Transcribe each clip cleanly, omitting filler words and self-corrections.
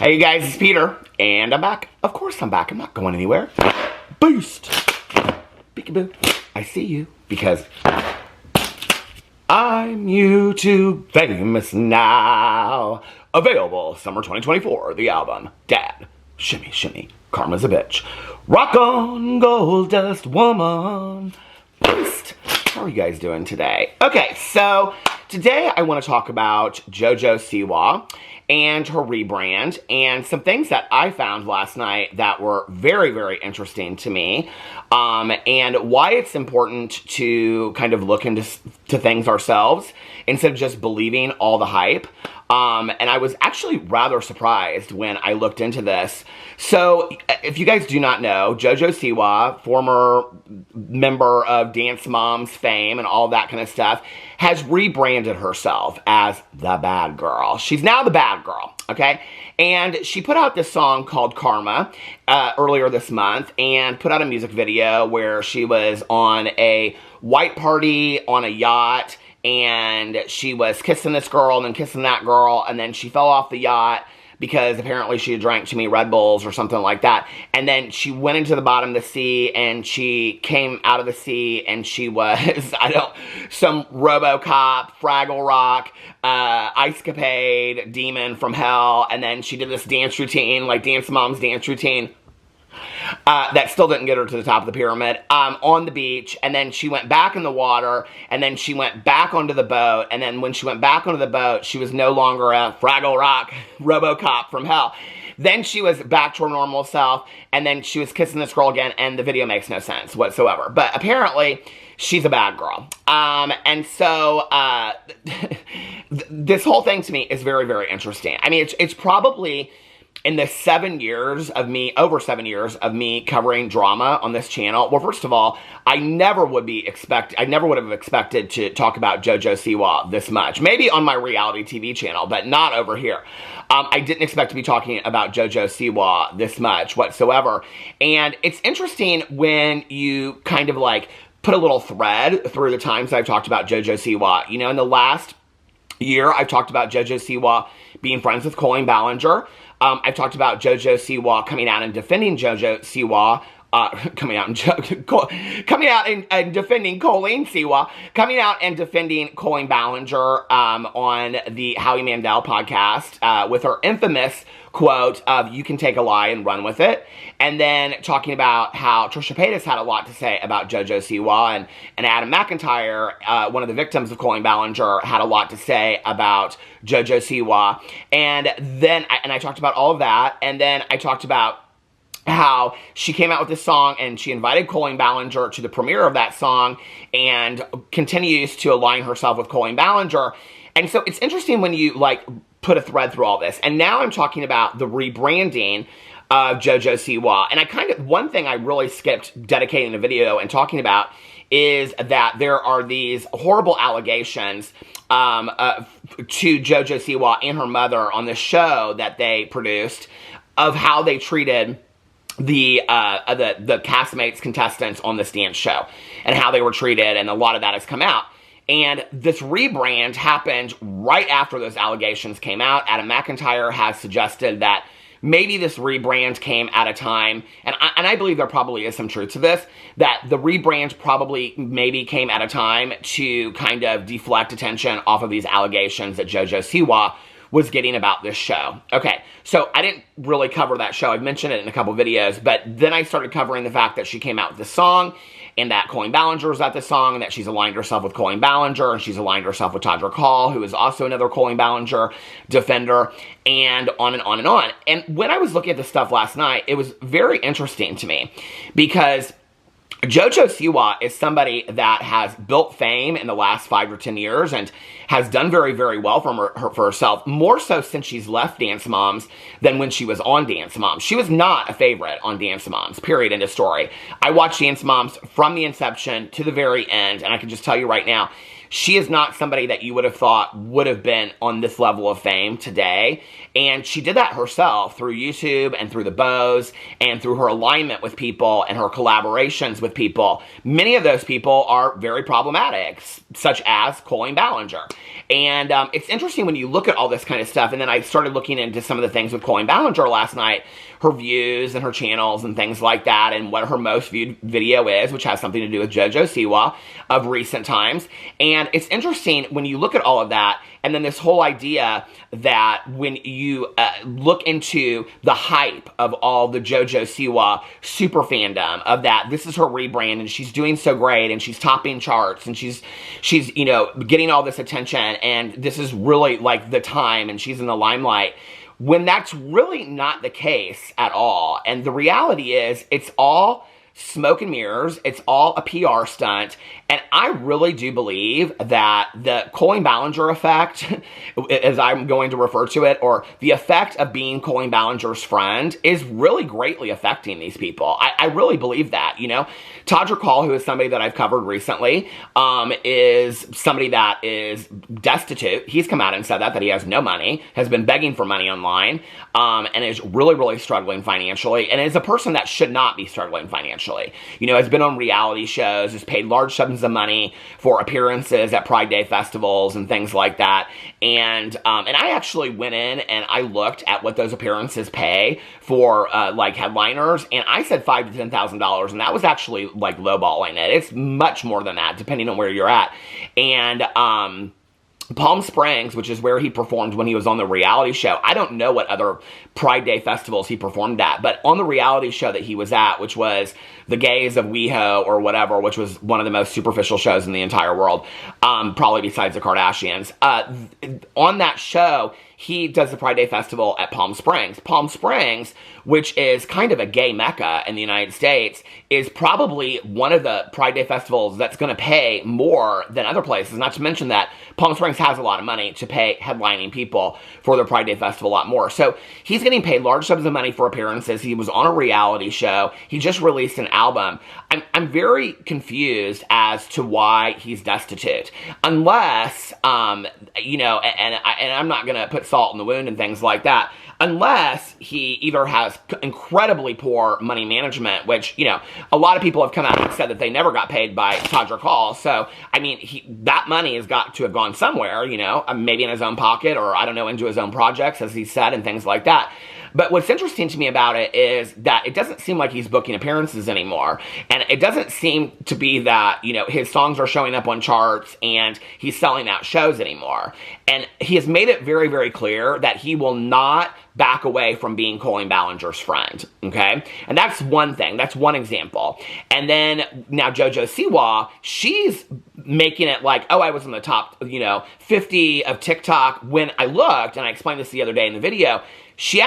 Hey guys, it's Peter, and I'm back. Of course I'm back. I'm not going anywhere. Boost. Peekaboo. I see you because I'm YouTube famous now. Available summer 2024, the album. Dad. Shimmy, shimmy. Karma's a bitch. Rock on, gold dust woman. Boost. How are you guys doing today? Okay, so today I want to talk about Jojo Siwa and her rebrand, and some things that I found last night that were very, very interesting to me, and why it's important to kind of look into things ourselves instead of just believing all the hype. And I was actually rather surprised when I looked into this. So, if you guys do not know, Jojo Siwa, former member of Dance Moms fame and all that kind of stuff, has rebranded herself as the bad girl. She's now the bad girl, okay? And she put out this song called Karma earlier this month and put out a music video where she was on a white party on a yacht, and she was kissing this girl and then kissing that girl, and then she fell off the yacht because apparently she had drank too many Red Bulls or something like that. And then she went into the bottom of the sea, and she came out of the sea, and she was, some RoboCop, Fraggle Rock, Ice Capade, demon from hell, and then she did this dance routine, like Dance Mom's dance routine, that still didn't get her to the top of the pyramid, on the beach, and then she went back in the water, and then she went back onto the boat, and then when she went back onto the boat, she was no longer a Fraggle Rock RoboCop from hell. Then she was back to her normal self, and then she was kissing this girl again, and the video makes no sense whatsoever. But apparently, she's a bad girl. And so, this whole thing to me is very, very interesting. I mean, it's probably in the over 7 years of me covering drama on this channel. Well, first of all, I never would have expected to talk about Jojo Siwa this much. Maybe on my reality TV channel, but not over here. I didn't expect to be talking about Jojo Siwa this much whatsoever. And it's interesting when you kind of like put a little thread through the times I've talked about Jojo Siwa. You know, in the last year, I've talked about Jojo Siwa being friends with Colleen Ballinger. I've talked about Jojo Siwa coming out and defending Jojo Siwa, coming out and defending Colleen Siwa, coming out and defending Colleen Ballinger on the Howie Mandel podcast with her infamous quote of "You can take a lie and run with it," and then talking about how Trisha Paytas had a lot to say about Jojo Siwa, and Adam McIntyre, one of the victims of Colleen Ballinger, had a lot to say about Jojo Siwa, and then I talked about all of that, and then I talked about how she came out with this song and she invited Colleen Ballinger to the premiere of that song and continues to align herself with Colleen Ballinger. And so it's interesting when you like put a thread through all this. And now I'm talking about the rebranding of Jojo Siwa. And one thing I really skipped dedicating a video and talking about is that there are these horrible allegations to Jojo Siwa and her mother on the show that they produced of how they treated the castmates, contestants on this dance show and how they were treated, and a lot of that has come out. And this rebrand happened right after those allegations came out. Adam McIntyre has suggested that maybe this rebrand came at a time, and I believe there probably is some truth to this, that the rebrand probably maybe came at a time to kind of deflect attention off of these allegations that Jojo Siwa was getting about this show. Okay, so I didn't really cover that show. I've mentioned it in a couple videos, but then I started covering the fact that she came out with this song, and that Colleen Ballinger was at the song, and that she's aligned herself with Colleen Ballinger, and she's aligned herself with Todrick Hall, who is also another Colleen Ballinger defender, and on and on and on. And when I was looking at this stuff last night, it was very interesting to me, because Jojo Siwa is somebody that has built fame in the last 5 or 10 years and has done very, very well for herself, more so since she's left Dance Moms than when she was on Dance Moms. She was not a favorite on Dance Moms, period, end of story. I watched Dance Moms from the inception to the very end, and I can just tell you right now, she is not somebody that you would have thought would have been on this level of fame today. And she did that herself through YouTube and through the bows and through her alignment with people and her collaborations with people. Many of those people are very problematic, such as Colleen Ballinger. And it's interesting when you look at all this kind of stuff. And then I started looking into some of the things with Colleen Ballinger last night, her views and her channels and things like that, and what her most viewed video is, which has something to do with Jojo Siwa of recent times. And it's interesting when you look at all of that, and then this whole idea that when you look into the hype of all the Jojo Siwa super fandom of that, this is her rebrand, and she's doing so great, and she's topping charts, and she's you know, getting all this attention, and this is really like the time, and she's in the limelight, when that's really not the case at all. And the reality is, it's all smoke and mirrors. It's all a PR stunt. And I really do believe that the Colleen Ballinger effect, as I'm going to refer to it, or the effect of being Colleen Ballinger's friend, is really greatly affecting these people. I really believe that, you know. Todrick Hall, who is somebody that I've covered recently, is somebody that is destitute. He's come out and said that he has no money, has been begging for money online, and is really, really struggling financially, and is a person that should not be struggling financially. You know, has been on reality shows, has paid large sums of money for appearances at Pride Day festivals and things like that. And I actually went in and I looked at what those appearances pay for like headliners, and I said $5,000 to $10,000, and that was actually like lowballing it. It's much more than that, depending on where you're at. And Palm Springs, which is where he performed when he was on the reality show. I don't know what other Pride Day festivals he performed at, but on the reality show that he was at, which was The Gays of WeHo or whatever, which was one of the most superficial shows in the entire world, probably besides the Kardashians. On that show, he does the Pride Day Festival at Palm Springs. Palm Springs, which is kind of a gay mecca in the United States, is probably one of the Pride Day festivals that's going to pay more than other places. Not to mention that Palm Springs has a lot of money to pay headlining people for their Pride Day Festival a lot more. So he's getting paid large sums of money for appearances. He was on a reality show. He just released an album. I'm very confused as to why he's destitute. Unless, you know, and I'm not going to put salt in the wound and things like that, unless he either has incredibly poor money management, which, you know, a lot of people have come out and said that they never got paid by Todrick Hall. So, I mean, that money has got to have gone somewhere, you know, maybe in his own pocket, or I don't know, into his own projects, as he said, and things like that. But what's interesting to me about it is that it doesn't seem like he's booking appearances anymore. And it doesn't seem to be that, you know, his songs are showing up on charts and he's selling out shows anymore. And he has made it very, very clear that he will not back away from being Colleen Ballinger's friend, okay? And that's one thing. That's one example. And then now Jojo Siwa, she's making it like, oh, I was in the top, you know, 50 of TikTok. When I looked, and I explained this the other day in the video, she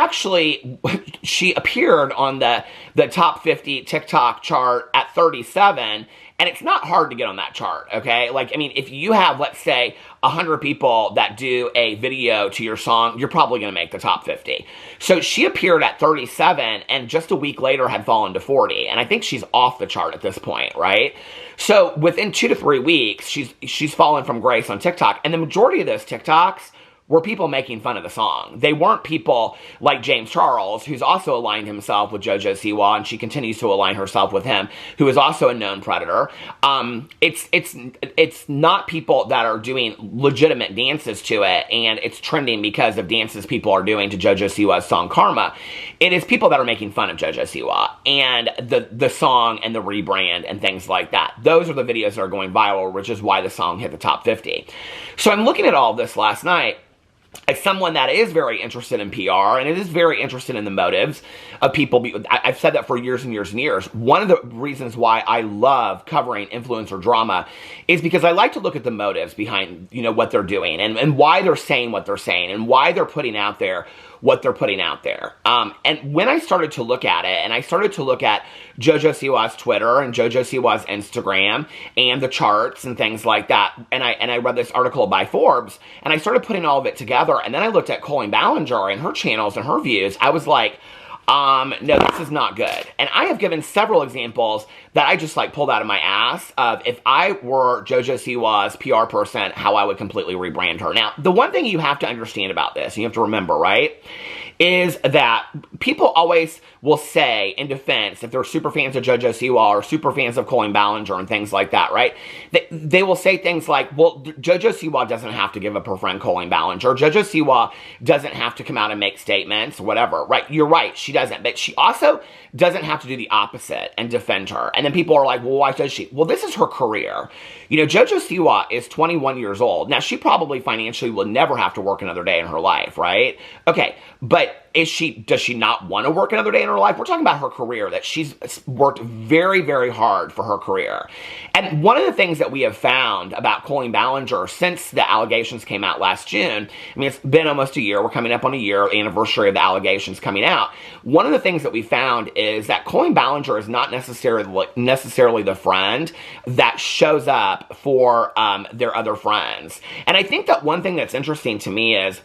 appeared on the top 50 TikTok chart at 37, and it's not hard to get on that chart, okay? Like, I mean, if you have, let's say, 100 people that do a video to your song, you're probably going to make the top 50. So she appeared at 37, and just a week later had fallen to 40, and I think she's off the chart at this point, right? So within 2 to 3 weeks, she's fallen from grace on TikTok, and the majority of those TikToks were people making fun of the song. They weren't people like James Charles, who's also aligned himself with Jojo Siwa, and she continues to align herself with him, who is also a known predator. It's not people that are doing legitimate dances to it, and it's trending because of dances people are doing to Jojo Siwa's song Karma. It is people that are making fun of Jojo Siwa and the song and the rebrand and things like that. Those are the videos that are going viral, which is why the song hit the top 50. So I'm looking at all of this last night as someone that is very interested in PR, and it is very interested in the motives of people. I've said that for years and years and years. One of the reasons why I love covering influencer drama is because I like to look at the motives behind, you know, what they're doing, and why they're saying what they're saying, and why they're putting out there what they're putting out there. And when I started to look at it, and I started to look at Jojo Siwa's Twitter and Jojo Siwa's Instagram and the charts and things like that, and I read this article by Forbes, and I started putting all of it together, and then I looked at Colleen Ballinger and her channels and her views. I was like, No, this is not good. And I have given several examples that I just like pulled out of my ass of if I were Jojo Siwa's PR person, how I would completely rebrand her. Now, the one thing you have to understand about this, you have to remember, right, is that people always will say in defense, if they're super fans of Jojo Siwa or super fans of Colleen Ballinger and things like that, right? They will say things like, well, Jojo Siwa doesn't have to give up her friend Colleen Ballinger. Jojo Siwa doesn't have to come out and make statements, whatever, right? You're right, she doesn't. But she also doesn't have to do the opposite and defend her. And then people are like, well, why does she? Well, this is her career. You know, Jojo Siwa is 21 years old. Now, she probably financially will never have to work another day in her life, right? Okay, but does she not want to work another day in her life? We're talking about her career, that she's worked very, very hard for her career. And one of the things that we have found about Colleen Ballinger since the allegations came out last June, I mean, it's been almost a year. We're coming up on a year anniversary of the allegations coming out. One of the things that we found is that Colleen Ballinger is not necessarily the friend that shows up for their other friends. And I think that one thing that's interesting to me is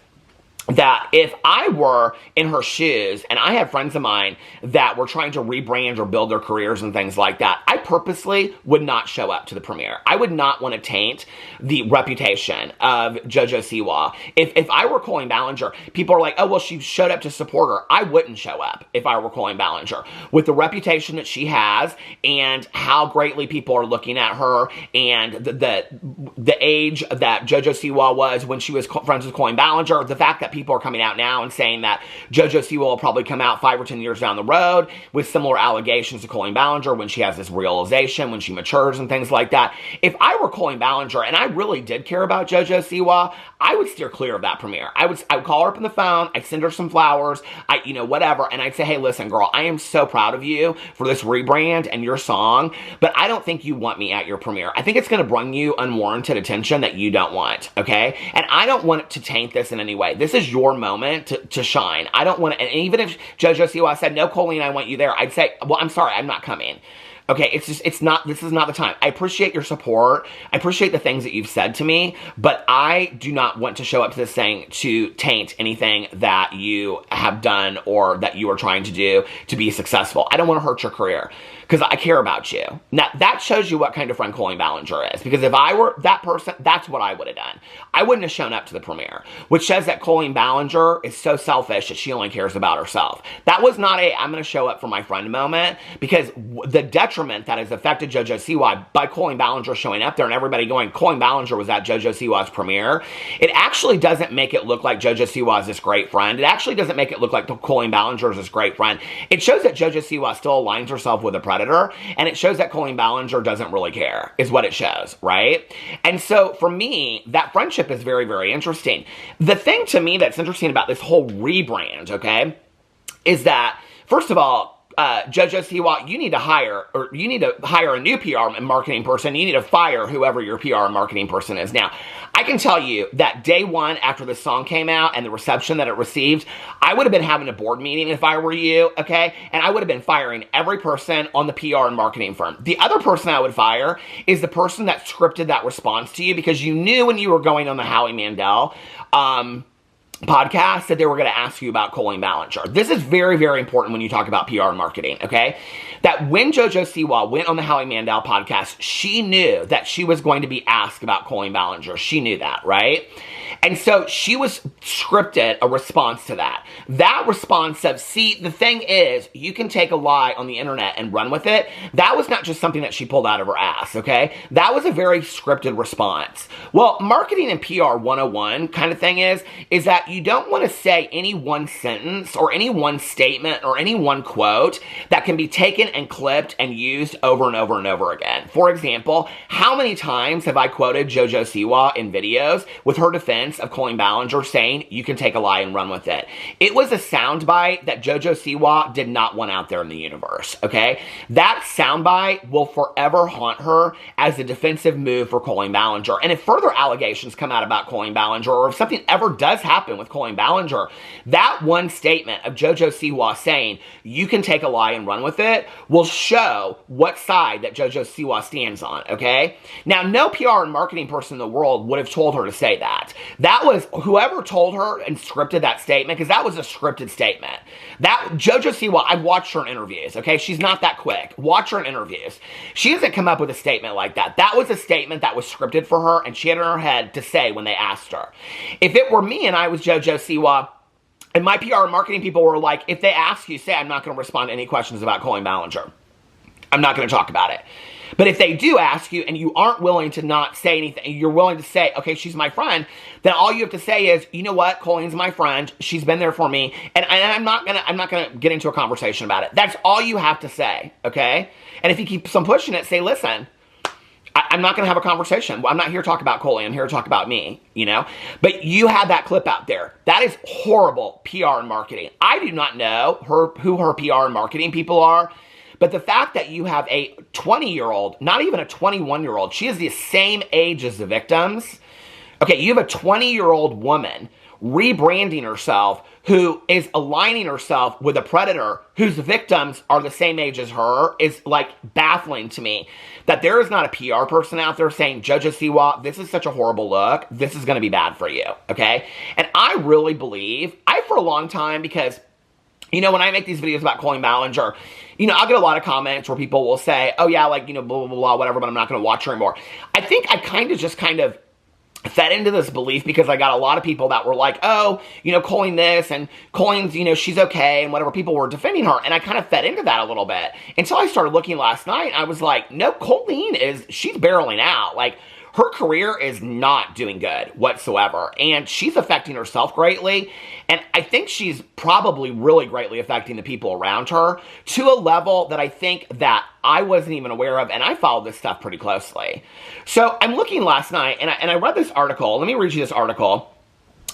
that if I were in her shoes and I had friends of mine that were trying to rebrand or build their careers and things like that, I purposely would not show up to the premiere. I would not want to taint the reputation of Jojo Siwa. If I were Colleen Ballinger, people are like, oh, well, she showed up to support her. I wouldn't show up if I were Colleen Ballinger. With the reputation that she has and how greatly people are looking at her and the age that Jojo Siwa was when she was friends with Colleen Ballinger, the fact that people are coming out now and saying that Jojo Siwa will probably come out 5 or 10 years down the road with similar allegations to Colleen Ballinger when she has this realization, when she matures and things like that. If I were Colleen Ballinger and I really did care about Jojo Siwa, I would steer clear of that premiere. I would call her up on the phone, I'd send her some flowers, whatever, and I'd say, hey, listen, girl, I am so proud of you for this rebrand and your song, but I don't think you want me at your premiere. I think it's going to bring you unwarranted attention that you don't want, okay? And I don't want to taint this in any way. This is your moment to shine. I don't want to, and even if Jojo Siwa said, no, Coleen, I want you there, I'd say, well, I'm sorry, I'm not coming. Okay, this is not the time. I appreciate your support. I appreciate the things that you've said to me, but I do not want to show up to this thing to taint anything that you have done or that you are trying to do to be successful. I don't want to hurt your career because I care about you. Now, that shows you what kind of friend Colleen Ballinger is, because if I were that person, that's what I would have done. I wouldn't have shown up to the premiere, which says that Colleen Ballinger is so selfish that she only cares about herself. That was not I'm going to show up for my friend moment, because the detriment that has affected Jojo Siwa by Colleen Ballinger showing up there and everybody going, Colleen Ballinger was at Jojo Siwa's premiere, it actually doesn't make it look like Jojo Siwa is this great friend. It actually doesn't make it look like Colleen Ballinger is this great friend. It shows that Jojo Siwa still aligns herself with a predator, and it shows that Colleen Ballinger doesn't really care, is what it shows, right? And so, for me, that friendship is very, very interesting. The thing to me that's interesting about this whole rebrand, okay, is that, first of all, Jojo Siwa, you need to hire a new PR and marketing person. You need to fire whoever your PR and marketing person is. Now, I can tell you that day one after the song came out and the reception that it received, I would have been having a board meeting if I were you, okay? And I would have been firing every person on the PR and marketing firm. The other person I would fire is the person that scripted that response to you, because you knew when you were going on the Howie Mandel podcast that they were going to ask you about Colleen Ballinger. This is very, very important when you talk about PR and marketing, okay? That when Jojo Siwa went on the Howie Mandel podcast, she knew that she was going to be asked about Colleen Ballinger. She knew that, right? And so she was scripted a response to that. That response of, see, the thing is, you can take a lie on the internet and run with it. That was not just something that she pulled out of her ass, okay? That was a very scripted response. Well, marketing and PR 101 kind of thing is that you don't want to say any one sentence or any one statement or any one quote that can be taken and clipped and used over and over and over again. For example, how many times have I quoted Jojo Siwa in videos with her defense of Colleen Ballinger saying, you can take a lie and run with it? It was a soundbite that Jojo Siwa did not want out there in the universe, okay? That soundbite will forever haunt her as a defensive move for Colleen Ballinger. And if further allegations come out about Colleen Ballinger, or if something ever does happen with Colleen Ballinger, that one statement of Jojo Siwa saying, you can take a lie and run with it, will show what side that Jojo Siwa stands on, okay? Now, no PR and marketing person in the world would have told her to say that. That was, whoever told her and scripted that statement, because that was a scripted statement. That, Jojo Siwa, I've watched her in interviews, okay? She's not that quick. Watch her in interviews. She doesn't come up with a statement like that. That was a statement that was scripted for her, and she had it in her head to say when they asked her. If it were me and I was Jojo Siwa, and my PR and marketing people were like, if they ask you, say, I'm not going to respond to any questions about Colleen Ballinger. I'm not going to talk about it. But if they do ask you and you aren't willing to not say anything, you're willing to say, okay, she's my friend, then all you have to say is, you know what, Colleen's my friend, she's been there for me, and I'm not gonna get into a conversation about it. That's all you have to say, okay? And if he keeps on pushing it, say, listen, I'm not going to have a conversation. I'm not here to talk about Coleen. I'm here to talk about me, you know? But you had that clip out there. That is horrible PR and marketing. I do not know who her PR and marketing people are. But the fact that you have a 20-year-old, not even a 21-year-old, she is the same age as the victims. Okay, you have a 20-year-old woman rebranding herself who is aligning herself with a predator whose victims are the same age as her is like baffling to me. That there is not a PR person out there saying, Jojo Siwa, this is such a horrible look. This is going to be bad for you, okay? And I really believe, for a long time, because, you know, when I make these videos about Colleen Ballinger, you know, I'll get a lot of comments where people will say, oh yeah, like, you know, blah, blah, blah, whatever, but I'm not going to watch her anymore. I think I kind of fed into this belief because I got a lot of people that were like, oh, you know, Colleen this, and Colleen's, you know, she's okay, and whatever, people were defending her, and I kind of fed into that a little bit, until I started looking last night, I was like, no, Colleen she's barreling out, like, her career is not doing good whatsoever, and she's affecting herself greatly, and I think she's probably really greatly affecting the people around her to a level that I think that I wasn't even aware of, and I followed this stuff pretty closely. So I'm looking last night, and I read this article. Let me read you this article.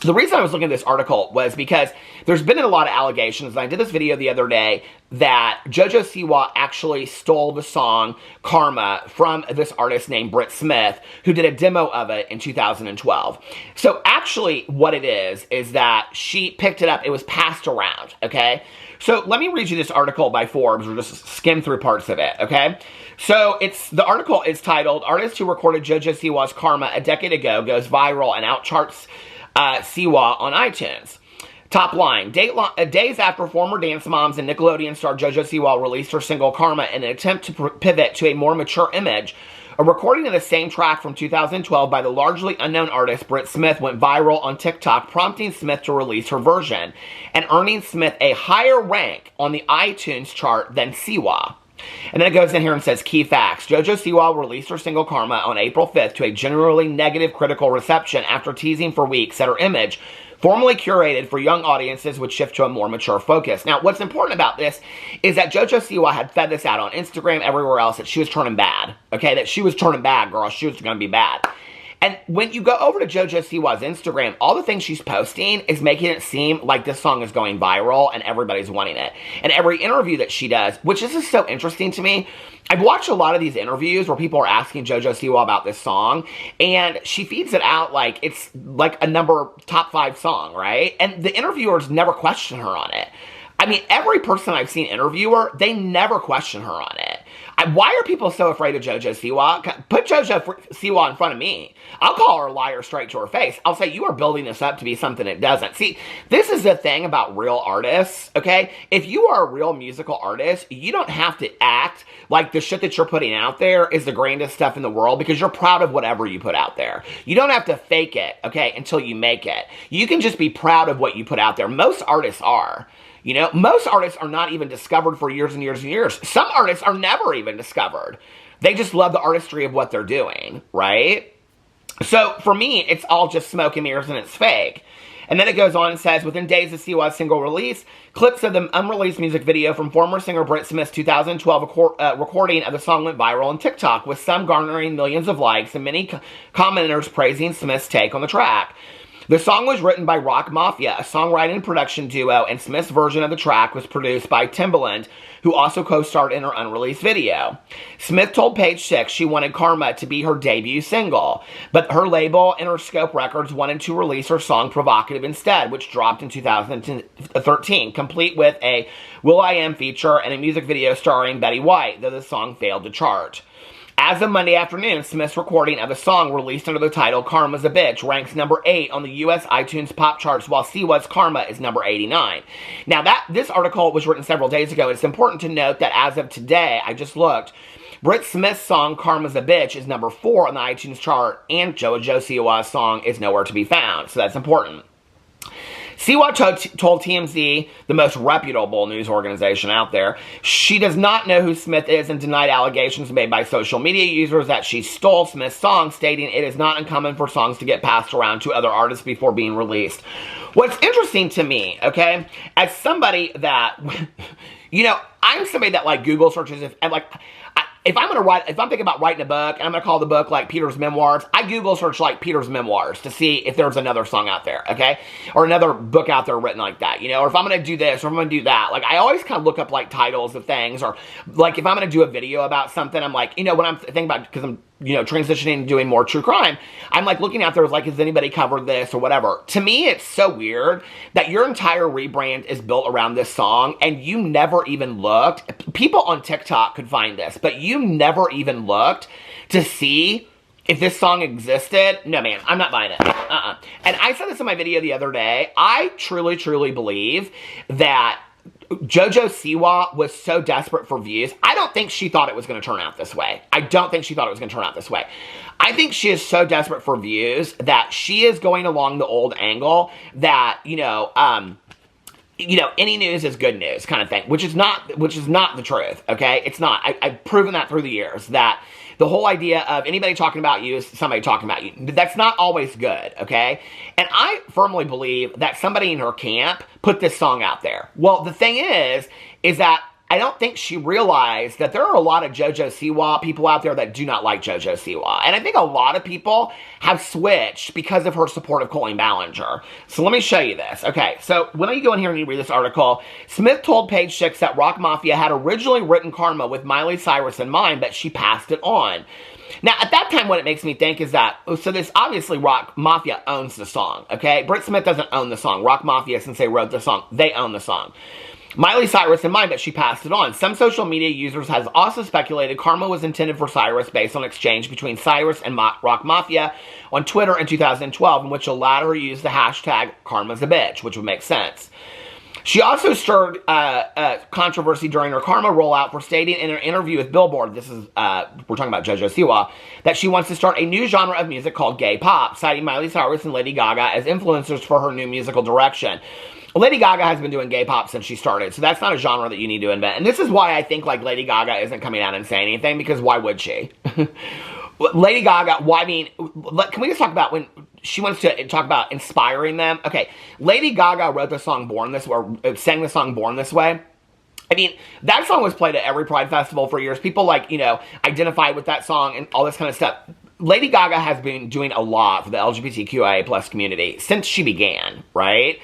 The reason I was looking at this article was because there's been a lot of allegations, and I did this video the other day, that Jojo Siwa actually stole the song Karma from this artist named Britt Smith, who did a demo of it in 2012. So actually what it is that she picked it up, it was passed around, okay? So let me read you this article by Forbes, or just skim through parts of it, okay? So the article is titled, Artist Who Recorded Jojo Siwa's Karma a Decade Ago Goes Viral and Outcharts Siwa on iTunes. Top line, days after former Dance Moms and Nickelodeon star Jojo Siwa released her single Karma in an attempt to pivot to a more mature image, a recording of the same track from 2012 by the largely unknown artist Britt Smith went viral on TikTok, prompting Smith to release her version, and earning Smith a higher rank on the iTunes chart than Siwa. And then it goes in here and says, key facts. Jojo Siwa released her single Karma on April 5th to a generally negative critical reception after teasing for weeks that her image, formerly curated for young audiences, would shift to a more mature focus. Now, what's important about this is that Jojo Siwa had fed this out on Instagram, everywhere else, that she was turning bad. Okay, that she was turning bad, girl. She was going to be bad. And when you go over to Jojo Siwa's Instagram, all the things she's posting is making it seem like this song is going viral and everybody's wanting it. And every interview that she does, which this is so interesting to me, I've watched a lot of these interviews where people are asking Jojo Siwa about this song, and she feeds it out like it's like a top 5 song, right? And the interviewers never question her on it. I mean, every person I've seen interview her, they never question her on it. Why are people so afraid of Jojo Siwa? Put Jojo Siwa in front of me. I'll call her a liar straight to her face. I'll say, you are building this up to be something it doesn't. See, this is the thing about real artists, okay? If you are a real musical artist, you don't have to act like the shit that you're putting out there is the grandest stuff in the world, because you're proud of whatever you put out there. You don't have to fake it, okay, until you make it. You can just be proud of what you put out there. Most artists are. You know, most artists are not even discovered for years and years and years. Some artists are never even discovered. They just love the artistry of what they're doing, right? So, for me, it's all just smoke and mirrors and it's fake. And then it goes on and says, within days of Siwa's single release, clips of the unreleased music video from former singer Britt Smith's 2012 recording of the song went viral on TikTok, with some garnering millions of likes and many commenters praising Smith's take on the track. The song was written by Rock Mafia, a songwriting and production duo, and Smith's version of the track was produced by Timbaland, who also co-starred in her unreleased video. Smith told Page Six she wanted Karma to be her debut single, but her label, Interscope Records, wanted to release her song Provocative instead, which dropped in 2013, complete with a Will.i.am feature and a music video starring Betty White, though the song failed to chart. As of Monday afternoon, Smith's recording of a song released under the title Karma's a Bitch ranks number 8 on the U.S. iTunes pop charts, while Siwa's Karma is number 89. Now, this article was written several days ago. It's important to note that as of today, I just looked, Britt Smith's song Karma's a Bitch is number 4 on the iTunes chart, and Jojo Siwa's song is nowhere to be found, so that's important. Siwa told TMZ, the most reputable news organization out there, she does not know who Smith is and denied allegations made by social media users that she stole Smith's song, stating it is not uncommon for songs to get passed around to other artists before being released. What's interesting to me, okay, as somebody that, you know, I'm somebody that, like, Google searches, if I'm thinking about writing a book, and I'm going to call the book, like, Peter's Memoirs, I Google search, like, Peter's Memoirs to see if there's another song out there, okay? Or another book out there written like that, you know? Or if I'm going to do this, or if I'm going to do that. Like, I always kind of look up, like, titles of things, or, like, if I'm going to do a video about something, I'm like, you know, when I'm thinking about, because I'm, you know, transitioning and doing more true crime, I'm, like, looking out there, like, has anybody covered this, or whatever. To me, it's so weird that your entire rebrand is built around this song, and you never even looked. People on TikTok could find this, but you never even looked to see if this song existed. No, man, I'm not buying it. And I said this in my video the other day. I truly, truly believe that Jojo Siwa was so desperate for views. I don't think she thought it was going to turn out this way. I don't think she thought it was going to turn out this way. I think she is so desperate for views that she is going along the old angle that, you know, any news is good news kind of thing, which is not the truth, okay? It's not. I've proven that through the years, that the whole idea of anybody talking about you is somebody talking about you. That's not always good, okay? And I firmly believe that somebody in her camp put this song out there. Well, the thing is that I don't think she realized that there are a lot of Jojo Siwa people out there that do not like Jojo Siwa. And I think a lot of people have switched because of her support of Colleen Ballinger. So let me show you this. Okay, so when you go in here and you read this article, Smith told Page Six that Rock Mafia had originally written Karma with Miley Cyrus in mind, but she passed it on. Now, at that time, what it makes me think is that, so this, obviously, Rock Mafia owns the song, okay? Britt Smith doesn't own the song. Rock Mafia, since they wrote the song, they own the song. Miley Cyrus in mind, but she passed it on. Some social media users has also speculated Karma was intended for Cyrus based on exchange between Cyrus and Rock Mafia on Twitter in 2012, in which the latter used the hashtag Karma's a Bitch, which would make sense. She also stirred controversy during her Karma rollout for stating in an interview with Billboard, this is, we're talking about Jojo Siwa, that she wants to start a new genre of music called gay pop, citing Miley Cyrus and Lady Gaga as influencers for her new musical direction. Lady Gaga has been doing gay pop since she started, so that's not a genre that you need to invent. And this is why I think, like, Lady Gaga isn't coming out and saying anything, because why would she? Lady Gaga, why, I mean, can we just talk about when she wants to talk about inspiring them? Okay, Lady Gaga wrote the song Born This Way, or sang the song Born This Way. I mean, that song was played at every Pride Festival for years. People, like, you know, identified with that song and all this kind of stuff. Lady Gaga has been doing a lot for the LGBTQIA plus community since she began, right?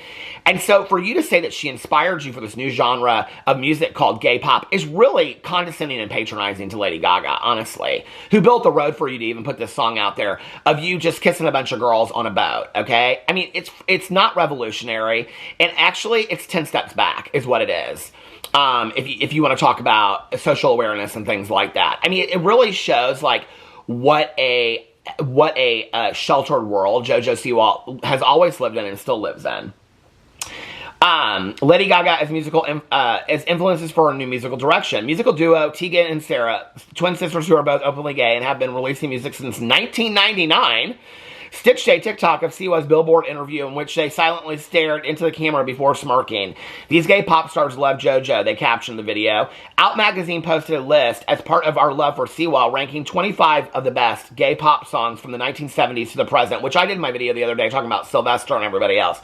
And so for you to say that she inspired you for this new genre of music called gay pop is really condescending and patronizing to Lady Gaga, honestly, who built the road for you to even put this song out there of you just kissing a bunch of girls on a boat, okay? I mean, it's not revolutionary, and actually it's 10 steps back is what it is. If you want to talk about social awareness and things like that. I mean, it really shows, like, what a sheltered world Jojo Siwa has always lived in and still lives in. Lady Gaga as influences for her new musical direction. Musical duo Tegan and Sarah, twin sisters who are both openly gay and have been releasing music since 1999, stitched a TikTok of Siwa's Billboard interview in which they silently stared into the camera before smirking. These gay pop stars love JoJo, they captioned the video. Out Magazine posted a list as part of our love for Siwa, ranking 25 of the best gay pop songs from the 1970s to the present, which I did in my video the other day talking about Sylvester and everybody else.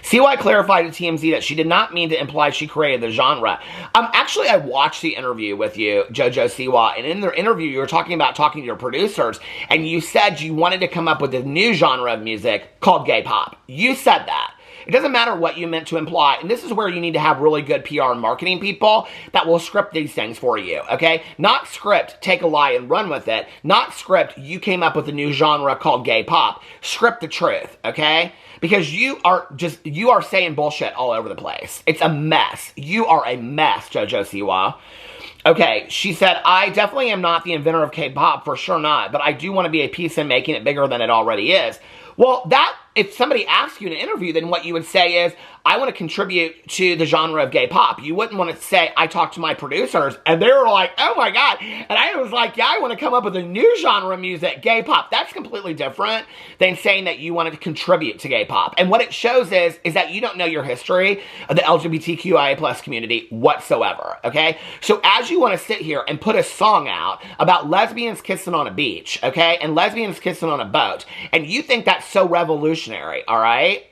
Siwa clarified to TMZ that she did not mean to imply she created the genre. Actually, I watched the interview with you, Jojo Siwa, and in their interview, you were talking to your producers, and you said you wanted to come up with a new genre of music called gay pop. You said that. It doesn't matter what you meant to imply, and this is where you need to have really good PR and marketing people that will script these things for you, okay? Not script, take a lie and run with it. Not script, you came up with a new genre called gay pop. Script the truth, okay? Because you are saying bullshit all over the place. It's a mess. You are a mess, Jojo Siwa. Okay, she said, I definitely am not the inventor of K-pop, for sure not, but I do want to be a piece in making it bigger than it already is. Well, if somebody asks you in an interview, then what you would say is, I want to contribute to the genre of gay pop. You wouldn't want to say, I talked to my producers, and they were like, oh my God. And I was like, yeah, I want to come up with a new genre of music, gay pop. That's completely different than saying that you wanted to contribute to gay pop. And what it shows is that you don't know your history of the LGBTQIA plus community whatsoever, okay? So as you want to sit here and put a song out about lesbians kissing on a beach, okay, and lesbians kissing on a boat, and you think that's so revolutionary, all right?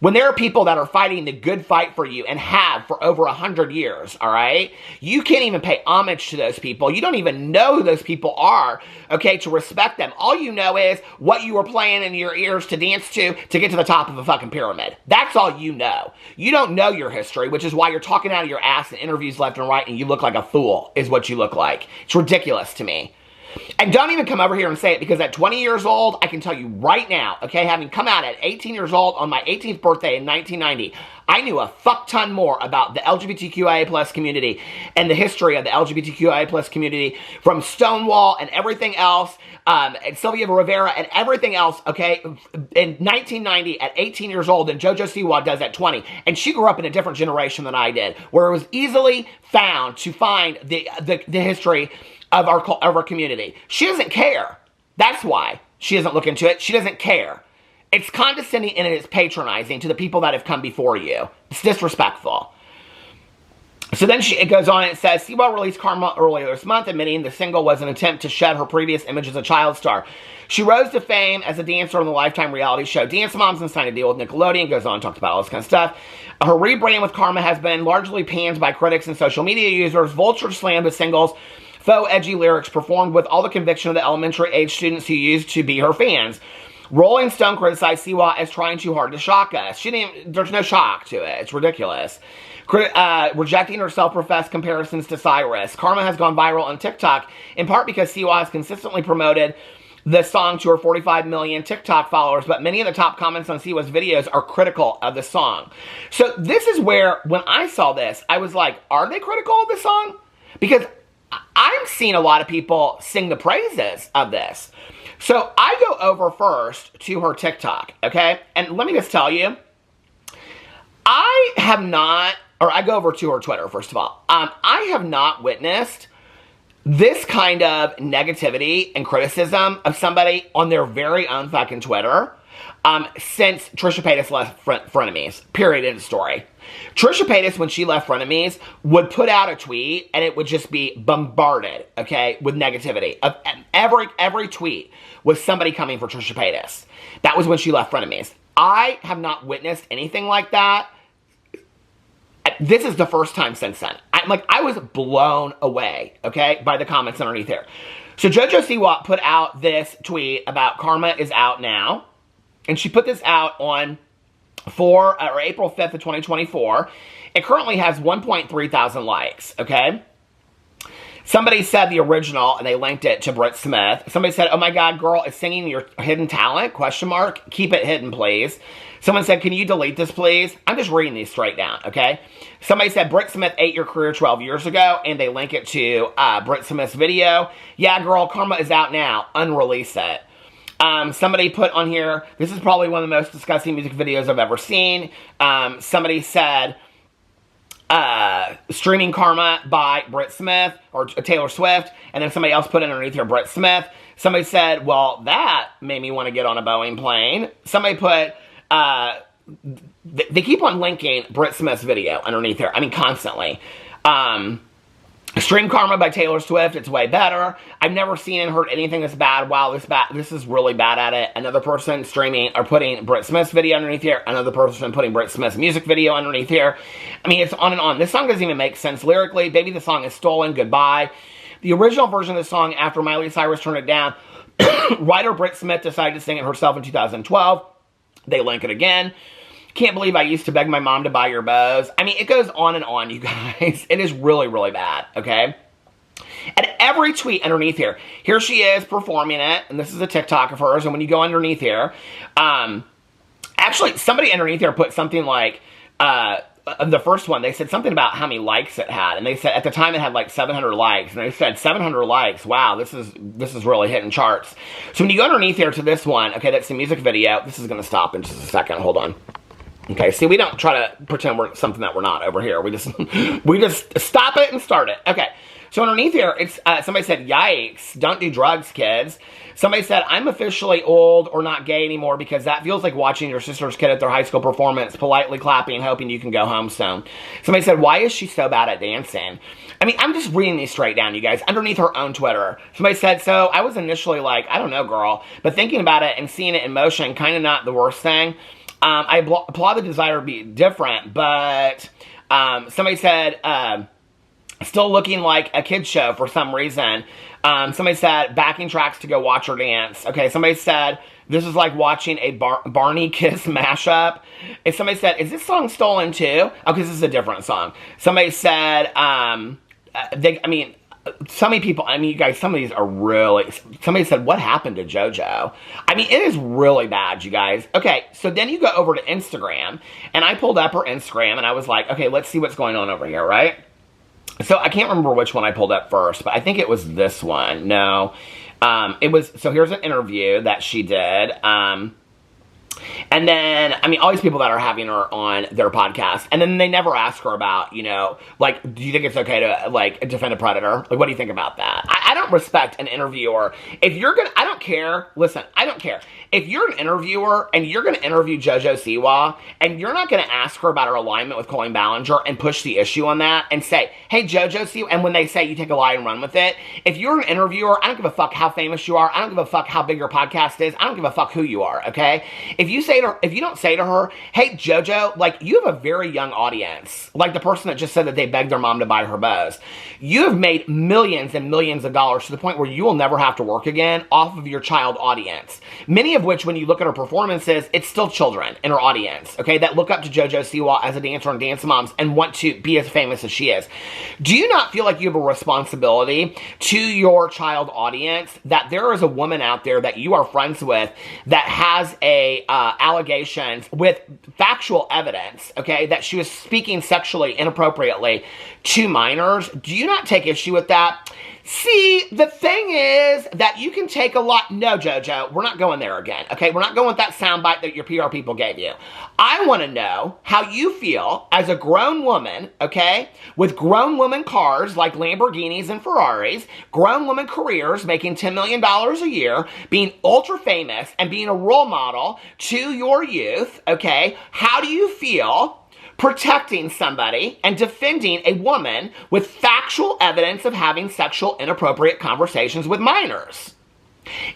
When there are people that are fighting the good fight for you and have for over 100 years, all right? You can't even pay homage to those people. You don't even know who those people are, okay, to respect them. All you know is what you were playing in your ears to dance to get to the top of a fucking pyramid. That's all you know. You don't know your history, which is why you're talking out of your ass in interviews left and right, and you look like a fool, is what you look like. It's ridiculous to me. And don't even come over here and say it, because at 20 years old, I can tell you right now, okay, having come out at 18 years old on my 18th birthday in 1990, I knew a fuck ton more about the LGBTQIA plus community and the history of the LGBTQIA plus community from Stonewall and everything else, and Sylvia Rivera and everything else, okay, in 1990 at 18 years old than Jojo Siwa does at 20. And she grew up in a different generation than I did, where it was easily found to find the history of our community. She doesn't care. That's why she doesn't look into it. She doesn't care. It's condescending and it's patronizing to the people that have come before you. It's disrespectful. So then it goes on and it says, Siwa released Karma earlier this month, admitting the single was an attempt to shed her previous image as a child star. She rose to fame as a dancer on the Lifetime reality show Dance Moms and signed a deal with Nickelodeon. Goes on and talks about all this kind of stuff. Her rebrand with Karma has been largely panned by critics and social media users. Vulture slammed the singles faux edgy lyrics performed with all the conviction of the elementary age students who used to be her fans. Rolling Stone criticized Siwa as trying too hard to shock us. There's no shock to it. It's ridiculous. Rejecting her self-professed comparisons to Cyrus. Karma has gone viral on TikTok, in part because Siwa has consistently promoted the song to her 45 million TikTok followers, but many of the top comments on Siwa's videos are critical of the song. So this is where, when I saw this, I was like, are they critical of the song? Because I'm seeing a lot of people sing the praises of this. So I go over first to her TikTok, okay? And let me just tell you, I go over to her Twitter, first of all. I have not witnessed this kind of negativity and criticism of somebody on their very own fucking Twitter since Trisha Paytas left Frenemies. Period. End of story. Trisha Paytas, when she left Frenemies, would put out a tweet and it would just be bombarded, okay, with negativity. Every tweet was somebody coming for Trisha Paytas. That was when she left Frenemies. I have not witnessed anything like that. This is the first time since then. I was blown away, okay, by the comments underneath here. So Jojo Siwa put out this tweet about Karma is out now. And she put this out on April 5th of 2024. It currently has 1.3 thousand likes, okay? Somebody said the original, and they linked it to Britt Smith. Somebody said, oh my God, girl, is singing your hidden talent? Question mark. Keep it hidden, please. Someone said, can you delete this, please? I'm just reading these straight down, okay? Somebody said, Britt Smith ate your career 12 years ago, and they link it to Britt Smith's video. Yeah, girl, Karma is out now. Unrelease it. Somebody put on here, this is probably one of the most disgusting music videos I've ever seen. Somebody said, streaming Karma by Britt Smith or Taylor Swift, and then somebody else put underneath here Britt Smith. Somebody said, well, that made me want to get on a Boeing plane. Somebody put, they keep on linking Britt Smith's video underneath there. I mean, constantly. Stream Karma by Taylor Swift, it's way better. I've never seen and heard anything that's bad. Wow, this is really bad at it. Another person streaming or putting Britt Smith's video underneath here. Another person putting Britt Smith's music video underneath here. I mean, it's on and on. This song doesn't even make sense lyrically. Baby, the song is stolen. Goodbye. The original version of the song, after Miley Cyrus turned it down, writer Britt Smith decided to sing it herself in 2012. They link it again. Can't believe I used to beg my mom to buy your bows. I mean, it goes on and on, you guys. It is really, really bad, okay? And every tweet underneath here she is performing it, and this is a TikTok of hers, and when you go underneath here, actually, somebody underneath here put something like, the first one, they said something about how many likes it had, and they said at the time it had like 700 likes, and they said 700 likes. Wow, this is really hitting charts. So when you go underneath here to this one, okay, that's the music video. This is going to stop in just a second. Hold on. Okay, see, we don't try to pretend we're something that we're not over here. We just stop it and start it. Okay, so underneath here, it's somebody said, "Yikes! Don't do drugs, kids." Somebody said, "I'm officially old or not gay anymore because that feels like watching your sister's kid at their high school performance, politely clapping and hoping you can go home soon." Somebody said, "Why is she so bad at dancing?" I mean, I'm just reading these straight down, you guys. Underneath her own Twitter, somebody said, "So I was initially like, I don't know, girl, but thinking about it and seeing it in motion, kind of not the worst thing. I applaud the desire to be different, but somebody said, still looking like a kid's show for some reason." Somebody said, backing tracks to go watch her dance. Okay, somebody said, this is like watching a Barney Kiss mashup. If somebody said, is this song stolen too? Oh, because this is a different song. Somebody said, so many people, you guys, some of these are really, somebody said, what happened to JoJo? I mean, it is really bad, you guys. Okay, so then you go over to Instagram, and I pulled up her Instagram, and I was like, okay, let's see what's going on over here, right? So I can't remember which one I pulled up first, but I think it was this one. No, it was, so here's an interview that she did. And then, all these people that are having her on their podcast, and then they never ask her about, like, do you think it's okay to, like, defend a predator? Like, what do you think about that? I don't respect an interviewer. If you're gonna, I don't care, listen, I don't care. If you're an interviewer, and you're gonna interview Jojo Siwa, and you're not gonna ask her about her alignment with Colleen Ballinger, and push the issue on that, and say, hey, Jojo Siwa, and when they say you take a lie and run with it, if you're an interviewer, I don't give a fuck how famous you are, I don't give a fuck how big your podcast is, I don't give a fuck who you are, okay? If you don't say to her, hey, JoJo, like, you have a very young audience, like the person that just said that they begged their mom to buy her bows. You have made millions and millions of dollars to the point where you will never have to work again off of your child audience. Many of which, when you look at her performances, it's still children in her audience, okay, that look up to Jojo Siwa as a dancer and dance moms and want to be as famous as she is. Do you not feel like you have a responsibility to your child audience that there is a woman out there that you are friends with that has a allegations with factual evidence, okay, that she was speaking sexually inappropriately to minors? Do you not take issue with that? See, the thing is that you can take a lot. No, JoJo, we're not going there again, okay? We're not going with that soundbite that your PR people gave you. I want to know how you feel as a grown woman, okay, with grown woman cars like Lamborghinis and Ferraris, grown woman careers making $10 million a year, being ultra famous and being a role model to your youth, okay? How do you feel protecting somebody and defending a woman with factual evidence of having sexual inappropriate conversations with minors?